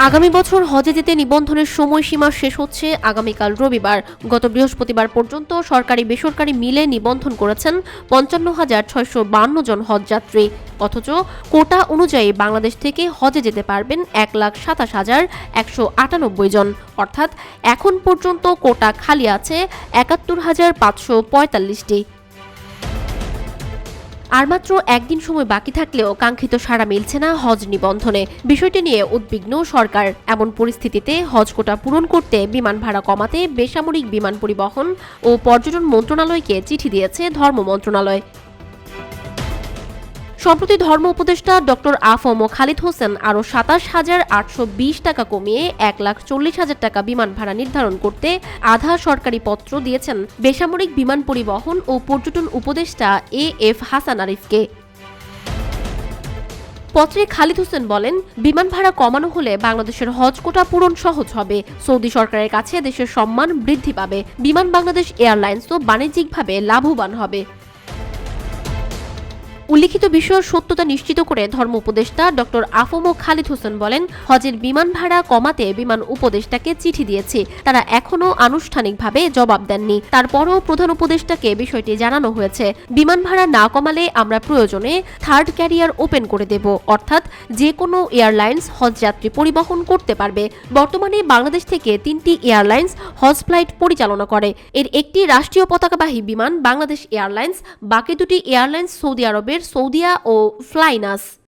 আগামী বছর হজে যেতে নিবন্ধনের সময়সীমা শেষ হচ্ছে আগামীকাল রবিবার। গত বৃহস্পতিবার পর্যন্ত সরকারি বেসরকারি মিলে নিবন্ধন করেছেন ৫৫,৬৫২ জন হজযাত্রী। অথচ কোটা অনুযায়ী বাংলাদেশ থেকে হজে যেতে পারবেন ১,২৭,১৯৮ জন। অর্থাৎ এখন পর্যন্ত কোটা খালি আছে ৭১,৫৪৫টি। আর মাত্র একদিন সময় বাকি থাকলেও কাঙ্ক্ষিত সাড়া মিলছে না হজ নিবন্ধনে। বিষয়টি নিয়ে উদ্বিগ্ন সরকার। এমন পরিস্থিতিতে হজ কোটা পূরণ করতে বিমান ভাড়া কমাতে বেসামরিক বিমান পরিবহন ও পর্যটন মন্ত্রণালয়কে চিঠি দিয়েছে ধর্ম মন্ত্রণালয়। সম্প্রতি ধর্ম উপদেষ্টা ডক্টর আ.ফ.ম খালিদ হোসেন আরও ২৭,৮২০ টাকা কমিয়ে ১,৪০,০০০ টাকা বিমান ভাড়া নির্ধারণ করতে আধা সরকারি পত্র দিয়েছেন বেসামরিক বিমান পরিবহন ও পর্যটন উপদেষ্টা এ.এফ হাসান আরিফকে। পত্রে খালিদ হোসেন বলেন, বিমান ভাড়া কমানো হলে বাংলাদেশের হজ কোটা পূরণ সহজ হবে। সৌদি সরকারের কাছে দেশের সম্মান বৃদ্ধি পাবে। বিমান বাংলাদেশ এয়ারলাইন্সও বাণিজ্যিকভাবে লাভবান হবে। উল্লিখিত বিষয়ের সত্যতা নিশ্চিত করে ধর্ম উপদেষ্টা ডক্টর আ.ফ.ম খালিদ হোসেন বলেন, হজের বিমান ভাড়া কমাতে বিমান উপদেষ্টাকে চিঠি দিয়েছি। তারা এখনও আনুষ্ঠানিকভাবে জবাব দেননি। তারপরও প্রধান উপদেষ্টাকে বিষয়টি জানানো হয়েছে। বিমান ভাড়া না কমালে আমরা প্রয়োজনে থার্ড ক্যারিয়ার ওপেন করে দেব, অর্থাৎ যে কোনো এয়ারলাইন্স হজযাত্রী পরিবহন করতে পারবে। বর্তমানে বাংলাদেশ থেকে ৩টি এয়ারলাইন্স হজ ফ্লাইট পরিচালনা করে। এর একটি রাষ্ট্রীয় পতাকাবাহী বিমান বাংলাদেশ এয়ারলাইন্স, বাকি দুটি এয়ারলাইন্স সৌদি আরবের সৌদিয়া ও ফ্লাইনাস।